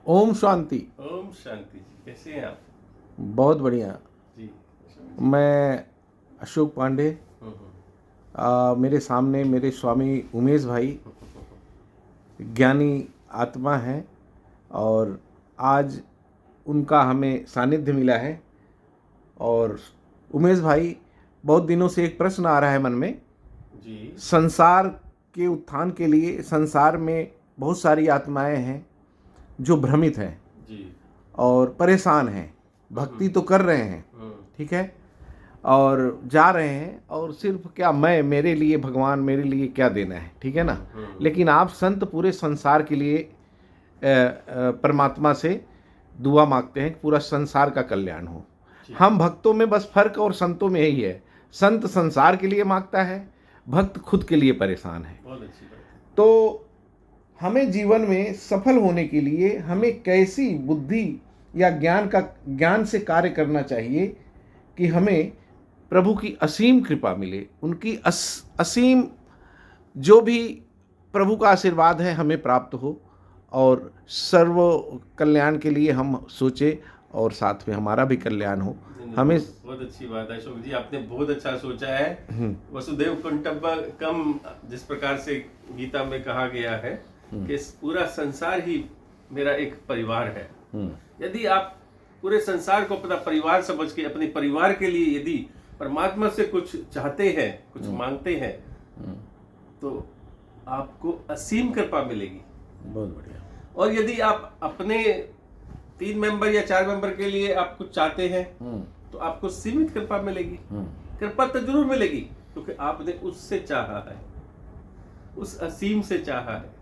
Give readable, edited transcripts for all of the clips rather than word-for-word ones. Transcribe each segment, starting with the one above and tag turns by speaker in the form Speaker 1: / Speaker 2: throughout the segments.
Speaker 1: ओम शांति।
Speaker 2: ओम शांति जी, कैसे हैं आप?
Speaker 1: बहुत बढ़िया।
Speaker 2: जी।
Speaker 1: मैं अशोक पांडे। मेरे सामने मेरे स्वामी उमेश भाई ज्ञानी आत्मा हैं और आज उनका हमें सानिध्य मिला है। और उमेश भाई, बहुत दिनों से एक प्रश्न आ रहा है मन में।
Speaker 2: जी।
Speaker 1: संसार के उत्थान के लिए संसार में बहुत सारी आत्माएं हैं जो भ्रमित हैं
Speaker 2: जी।
Speaker 1: और परेशान हैं। भक्ति तो कर रहे हैं, ठीक है, और जा रहे हैं, और सिर्फ क्या मैं, मेरे लिए भगवान मेरे लिए क्या देना है, ठीक है ना। लेकिन आप संत पूरे संसार के लिए परमात्मा से दुआ मांगते हैं कि पूरा संसार का कल्याण हो। हम भक्तों में बस फर्क और संतों में यही है, संत संसार के लिए मांगता है, भक्त खुद के लिए परेशान है।
Speaker 2: बहुत अच्छी बात।
Speaker 1: तो हमें जीवन में सफल होने के लिए हमें कैसी बुद्धि या ज्ञान से कार्य करना चाहिए कि हमें प्रभु की असीम कृपा मिले, उनकी असीम जो भी प्रभु का आशीर्वाद है हमें प्राप्त हो, और सर्व कल्याण के लिए हम सोचे और साथ में हमारा भी कल्याण हो। हमें
Speaker 2: बहुत अच्छी बात है अशोक जी, आपने बहुत अच्छा सोचा है। वसुदेव कुटुंबकम जिस प्रकार से गीता में कहा गया है कि इस पूरा संसार ही मेरा एक परिवार है। यदि आप पूरे संसार को अपना परिवार समझ के अपने परिवार के लिए यदि परमात्मा से कुछ चाहते हैं, कुछ मांगते हैं, तो आपको असीम कृपा मिलेगी।
Speaker 1: बहुत बढ़िया।
Speaker 2: और यदि आप अपने 3 मेंबर या 4 मेंबर के लिए आप कुछ चाहते हैं तो आपको सीमित कृपा मिलेगी। कृपा तो जरूर मिलेगी क्योंकि आपने उससे चाहा है, उस असीम से चाहा है,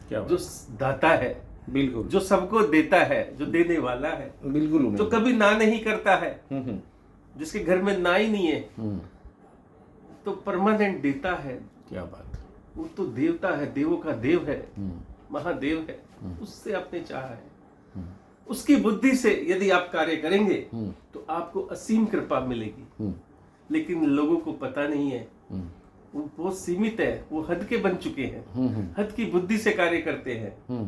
Speaker 1: क्या
Speaker 2: जो दाता है,
Speaker 1: बिल्कुल,
Speaker 2: जो सबको देता है, जो देने वाला है,
Speaker 1: बिल्कुल,
Speaker 2: जो कभी ना नहीं करता है, जिसके घर में ना ही नहीं है, तो परमानेंट देता है।
Speaker 1: क्या बात।
Speaker 2: वो तो देवता है, देवों का देव है, महादेव है, उससे आपने चाहा है। उसकी बुद्धि से यदि आप कार्य करेंगे तो आपको असीम कृपा मिलेगी। लेकिन लोगों को पता नहीं है, वो बहुत सीमित है, वो हद के बन चुके हैं, हद की बुद्धि से कार्य करते हैं।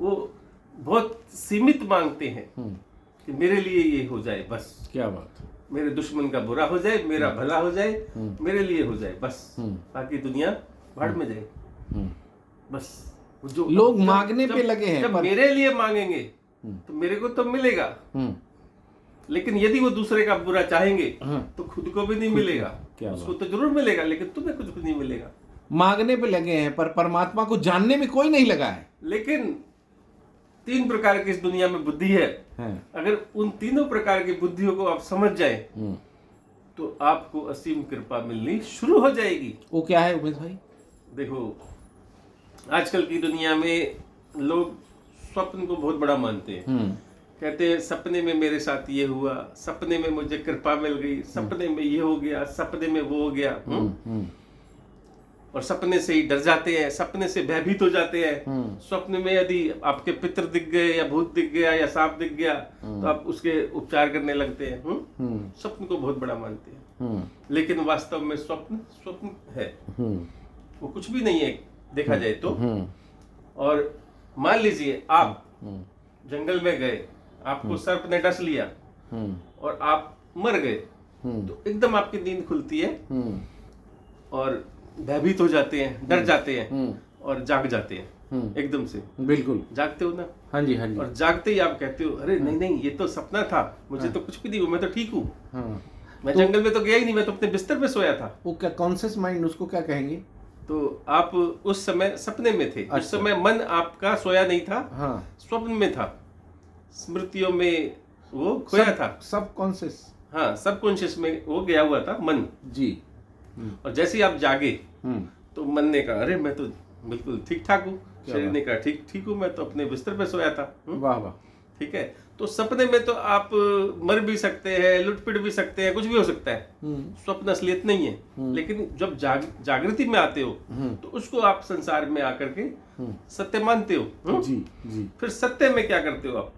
Speaker 2: वो बहुत सीमित मांगते हैं कि मेरे लिए ये हो जाए बस।
Speaker 1: क्या बात।
Speaker 2: मेरे दुश्मन का बुरा हो जाए, मेरा भला हो जाए, मेरे लिए हो जाए बस, बाकी दुनिया भाड़ में जाए बस। जो
Speaker 1: लोग मांगने पे लगे हैं,
Speaker 2: जब मेरे लिए मांगेंगे तो मेरे को तो मिलेगा, लेकिन यदि वो दूसरे का बुरा चाहेंगे तो खुद को भी नहीं मिलेगा। उसको तो जरूर मिलेगा लेकिन तुम्हें कुछ भी नहीं मिलेगा।
Speaker 1: मांगने पे लगे हैं पर परमात्मा को जानने में कोई नहीं लगा है।
Speaker 2: लेकिन 3 प्रकार की इस दुनिया में बुद्धि है। अगर उन तीनों प्रकार की बुद्धियों को आप समझ जाए तो आपको असीम कृपा मिलनी शुरू हो जाएगी।
Speaker 1: वो क्या है उमेश भाई?
Speaker 2: देखो, आजकल की दुनिया में लोग स्वप्न को बहुत बड़ा मानते हैं। कहते हैं सपने में मेरे साथ ये हुआ, सपने में मुझे कृपा मिल गई, सपने में ये हो गया, सपने में वो हो गया। और सपने से ही डर जाते हैं, सपने से भयभीत हो जाते हैं। स्वप्न में यदि आपके पितर दिख गए या भूत दिख गया या सांप दिख गया तो आप उसके उपचार करने लगते हैं। स्वप्न को बहुत बड़ा मानते हैं, लेकिन वास्तव में स्वप्न है, वो कुछ भी नहीं है देखा जाए तो। और मान लीजिए आप जंगल में गए, आपको सर्प ने डस लिया और आप मर गए, तो एकदम आपकी नींद खुलती है और भयभीत हो जाते हैं, डर जाते हैं और जाग जाते हैं एकदम से।
Speaker 1: बिल्कुल
Speaker 2: जागते हो ना?
Speaker 1: हाँ जी, हाँ जी।
Speaker 2: और जागते ही आप कहते हो अरे नहीं नहीं, ये तो सपना था, मुझे तो कुछ भी नहीं हुआ, मैं तो ठीक हूँ, मैं जंगल में तो गया ही नहीं, मैं तो अपने बिस्तर पे सोया था।
Speaker 1: वो क्या कॉन्शियस माइंड, उसको क्या कहेंगे?
Speaker 2: तो आप उस समय सपने में थे। उस समय मन आपका सोया नहीं था, स्वप्न में था, स्मृतियों में वो खोया था,
Speaker 1: सब कॉन्शियस।
Speaker 2: हाँ, सबकॉन्शियस में वो गया हुआ था मन
Speaker 1: जी।
Speaker 2: और जैसे ही आप जागे तो मन ने कहा अरे मैं तो बिल्कुल ठीक ठाक हूँ, शरीर ने कहा ठीक हूँ, मैं तो अपने बिस्तर पे सोया था।
Speaker 1: वाह वाह।
Speaker 2: ठीक है, तो सपने में तो आप मर भी सकते हैं, लुटपिट भी सकते हैं, कुछ भी हो सकता है, स्वप्न असलियत नहीं है। लेकिन जब जागृति में आते हो तो उसको आप संसार में आकर के सत्य मानते हो।
Speaker 1: जी जी।
Speaker 2: फिर सत्य में क्या करते हो आप?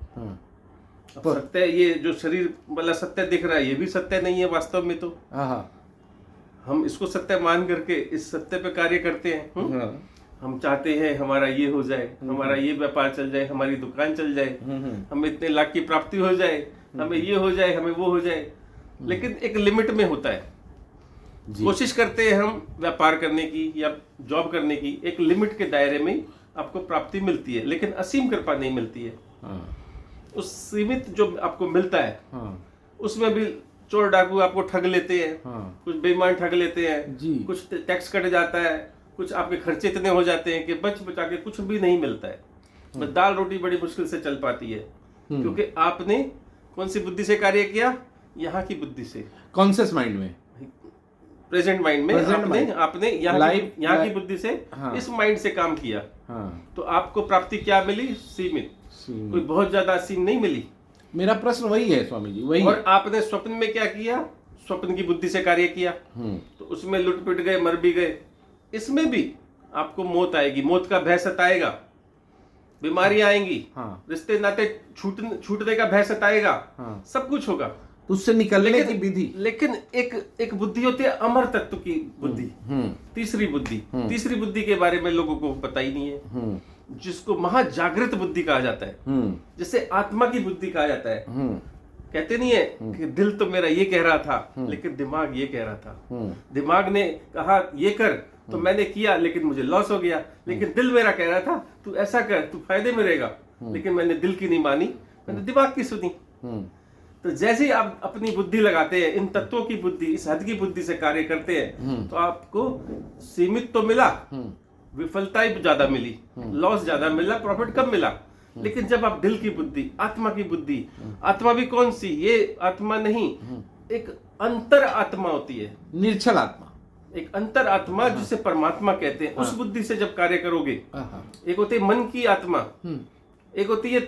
Speaker 2: सत्य, ये जो शरीर वाला सत्य दिख रहा है ये भी सत्य नहीं है वास्तव में। तो हम इसको सत्य मान करके इस सत्य पे कार्य करते हैं। हम चाहते हैं हमारा ये हो जाए, हमारा ये व्यापार चल जाए, हमारी दुकान चल जाए, हमें इतने लाख की प्राप्ति हो जाए, हमें ये हो जाए, हमें वो हो जाए, लेकिन एक लिमिट में होता है। कोशिश करते हैं हम व्यापार करने की या जॉब करने की, एक लिमिट के दायरे में आपको प्राप्ति मिलती है, लेकिन असीम कृपा नहीं मिलती है। उस सीमित जो आपको मिलता है उसमें भी चोर डाकू आपको ठग लेते हैं, कुछ बेईमान ठग लेते हैं, कुछ टैक्स कट जाता है, कुछ आपके खर्चे इतने हो जाते हैं कि बच बचा के कुछ भी नहीं मिलता है। बस दाल रोटी बड़ी मुश्किल से चल पाती है, क्योंकि आपने कौन सी बुद्धि से कार्य किया? यहाँ की बुद्धि से,
Speaker 1: कॉन्शियस माइंड में,
Speaker 2: प्रेजेंट माइंड में आपने यहाँ की बुद्धि से, इस माइंड से काम किया। तो आपको प्राप्ति क्या मिली? सीमित, कोई बहुत ज्यादा असीम नहीं मिली।
Speaker 1: मेरा प्रश्न वही है स्वामी जी, वही।
Speaker 2: और आपने स्वप्न में क्या किया? स्वप्न की बुद्धि से कार्य किया, तो उसमें लुट पिट गए, मर भी गए। इसमें भी आपको मौत आएगी, मौत का भय सताएगा, बीमारियां आएंगी, रिश्ते नाते छूटने का भय सताएगा, सब कुछ होगा।
Speaker 1: तो उससे निकलने की विधि,
Speaker 2: लेकिन एक बुद्धि होती है अमर तत्व की बुद्धि, तीसरी बुद्धि के बारे में लोगों को पता ही नहीं है, जिसको महाजागृत बुद्धि कहा जाता है, जिसे आत्मा की बुद्धि कहा जाता है। कहते नहीं है कि दिल तो मेरा ये कह रहा था, लेकिन दिमाग ये कह रहा था। दिमाग ने कहा ये कर, तो मैंने किया, लेकिन मुझे लॉस हो गया। लेकिन दिल मेरा कह रहा था तू ऐसा कर, तू फायदे में रहेगा, लेकिन मैंने दिल की नहीं मानी, मैंने दिमाग की सुनी। तो जैसे ही आप अपनी बुद्धि लगाते हैं, इन तत्वों की बुद्धि, इस हद की बुद्धि से कार्य करते हैं, तो आपको सीमित तो मिला, विफलता ही ज्यादा मिली, लॉस ज्यादा मिला, प्रॉफिट कम मिला। लेकिन जब आप दिल की बुद्धि, आत्मा की बुद्धि, आत्मा भी कौन सी? ये आत्मा नहीं, एक अंतर आत्मा होती है,
Speaker 1: निर्छल आत्मा,
Speaker 2: एक अंतर आत्मा जिसे परमात्मा कहते हैं। उस बुद्धि से जब कार्य करोगे, एक होती है मन की आत्मा, एक होती है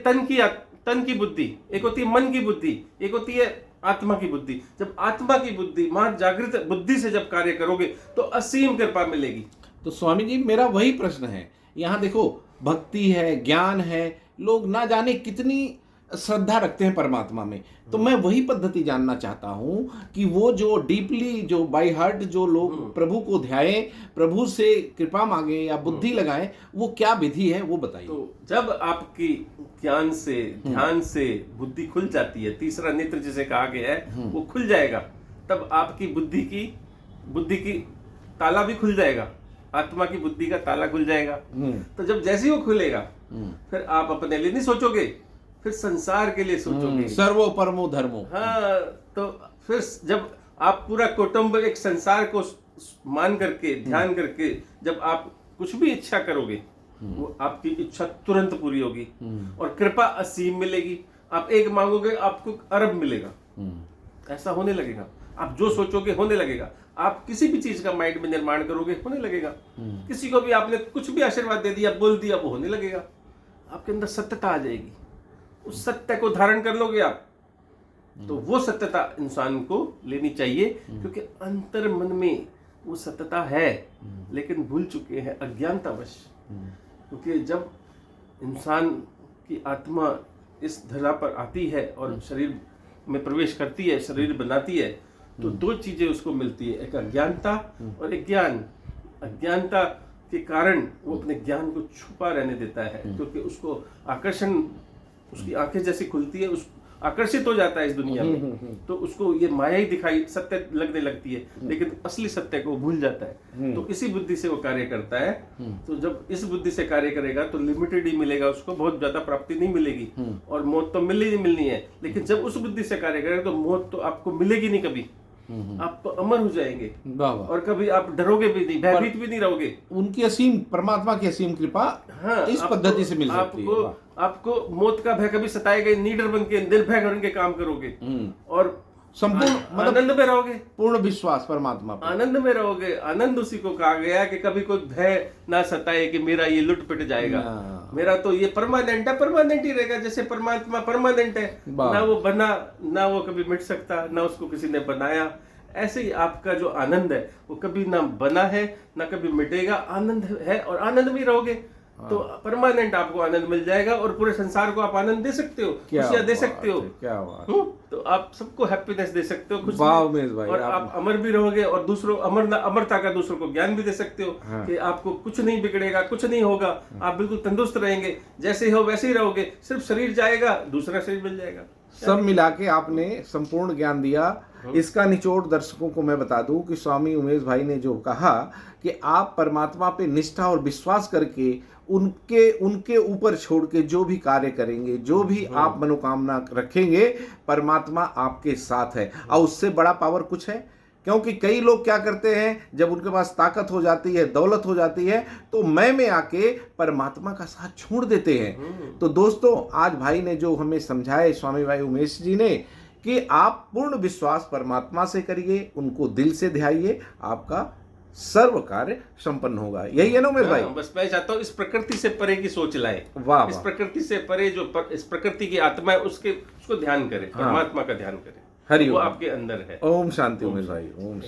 Speaker 2: तन की बुद्धि, एक होती है मन की बुद्धि, एक होती है आत्मा की बुद्धि। जब आत्मा की बुद्धि, महाजागृत बुद्धि से जब कार्य करोगे, तो असीम कृपा मिलेगी।
Speaker 1: तो स्वामी जी, मेरा वही प्रश्न है। यहाँ देखो, भक्ति है, ज्ञान है, लोग ना जाने कितनी श्रद्धा रखते हैं परमात्मा में। तो मैं वही पद्धति जानना चाहता हूँ कि वो जो डीपली, जो बाय हार्ट जो लोग प्रभु को ध्याए, प्रभु से कृपा मांगे या बुद्धि लगाए, वो क्या विधि है, वो बताइए।
Speaker 2: तो जब आपकी ज्ञान से, ध्यान से बुद्धि खुल जाती है, तीसरा नेत्र जिसे कहा गया है, वो खुल जाएगा, तब आपकी बुद्धि की ताला भी खुल जाएगा, आत्मा की बुद्धि का ताला खुल जाएगा। तो जब जैसे ही वो खुलेगा, फिर आप अपने लिए नहीं सोचोगे, फिर संसार के लिए सोचोगे।
Speaker 1: सर्वो परमो धर्मो।
Speaker 2: हाँ, तो फिर जब आप पूरा कुटुंब एक संसार को मान करके, ध्यान करके, जब आप कुछ भी इच्छा करोगे, वो आपकी इच्छा तुरंत पूरी होगी, और कृपा असीम मिलेगी। आप एक मांगोगे, आपको अरब मिलेगा। ऐसा होने लगेगा, आप जो सोचोगे होने लगेगा। आप किसी भी चीज का माइंड में निर्माण करोगे, होने लगेगा। किसी को भी आपने कुछ भी आशीर्वाद दे दिया, बोल दिया, वो होने लगेगा। आपके अंदर सत्यता आ जाएगी, उस सत्य को धारण कर लोगे आप, तो वो सत्यता इंसान को लेनी चाहिए, क्योंकि अंतर मन में वो सत्यता है, लेकिन भूल चुके हैं अज्ञानतावश। क्योंकि जब इंसान की आत्मा इस धरा पर आती है और शरीर में प्रवेश करती है, शरीर बनाती है, तो दो चीजें उसको मिलती है, एक अज्ञानता और एक ज्ञान। अज्ञानता के कारण वो अपने ज्ञान को छुपा रहने देता है, क्योंकि उसको आकर्षण, उसकी आंखें जैसी खुलती है, उस आकर्षित हो जाता है इस दुनिया में, तो उसको ये माया ही दिखाई सत्य लगने लगती है, लेकिन असली सत्य को भूल जाता है। तो इसी बुद्धि से वो कार्य करता है। तो जब इस बुद्धि से कार्य करेगा, तो लिमिटेड ही मिलेगा उसको, बहुत ज्यादा प्राप्ति नहीं मिलेगी, और मौत तो मिलनी है। लेकिन जब उस बुद्धि से कार्य करेगा, तो मौत तो आपको मिलेगी नहीं कभी, आप तो अमर हो जाएंगे, और कभी आप डरोगे भी नहीं, भयभीत भी नहीं रहोगे।
Speaker 1: उनकी असीम, परमात्मा की असीम कृपा इस पद्धति से मिल सकती है।
Speaker 2: आपको मौत का भय कभी सताएगा, नीडर बन के, निर्भय बन के काम करोगे, और
Speaker 1: संपूर्ण
Speaker 2: आनंद में रहोगे,
Speaker 1: पूर्ण विश्वास परमात्मा पर,
Speaker 2: आनंद में रहोगे। आनंद उसी को कहा गया कि कभी कोई भय ना सताए कि मेरा ये लुट पिट जाएगा, मेरा तो ये परमानेंट है, परमानेंट ही रहेगा। जैसे परमात्मा परमानेंट है, ना वो बना, ना वो कभी मिट सकता, ना उसको किसी ने बनाया। ऐसे ही आपका जो आनंद है, वो कभी ना बना है, ना कभी मिटेगा। आनंद है और आनंद में रहोगे। तो परमानेंट आपको आनंद मिल जाएगा और पूरे संसार को आप आनंद दे सकते हो, खुशियां दे सकते हो।
Speaker 1: क्या बात,
Speaker 2: तो आप सबको हैप्पीनेस दे सकते हो, खुशी।
Speaker 1: वाह उमेश भाई,
Speaker 2: और आप अमर भी रहोगे और दूसरों अमरता का दूसरों को ज्ञान भी दे सकते हो कि आपको कुछ नहीं बिगड़ेगा, कुछ नहीं होगा, आप बिल्कुल तंदुरुस्त रहेंगे, जैसे हो वैसे ही रहोगे, सिर्फ शरीर जाएगा, दूसरा शरीर मिल जाएगा।
Speaker 1: सब मिला के आपने संपूर्ण ज्ञान दिया। इसका निचोड़ दर्शकों को मैं बता दूं कि स्वामी उमेश भाई ने जो कहा कि आप परमात्मा पे निष्ठा और विश्वास करके उनके ऊपर छोड़ के जो भी कार्य करेंगे, जो भी आप मनोकामना रखेंगे, परमात्मा आपके साथ है। और उससे बड़ा पावर कुछ है? क्योंकि कई लोग क्या करते हैं, जब उनके पास ताकत हो जाती है, दौलत हो जाती है, तो मैं में आके परमात्मा का साथ छोड़ देते हैं। तो दोस्तों, आज भाई ने जो हमें समझाए, स्वामी भाई उमेश जी ने, कि आप पूर्ण विश्वास परमात्मा से करिए, उनको दिल से ध्याइए, आपका सर्व कार्य संपन्न होगा। यही है ना उमेश भाई?
Speaker 2: बस मैं चाहता हूँ इस प्रकृति से परे की सोच लाए।
Speaker 1: वाह,
Speaker 2: इस प्रकृति से परे जो इस प्रकृति की आत्मा है उसको ध्यान करे, परमात्मा का ध्यान करे,
Speaker 1: हरि
Speaker 2: वो
Speaker 1: ओम।
Speaker 2: आपके अंदर है।
Speaker 1: ओम शांति उमेश भाई, ओम।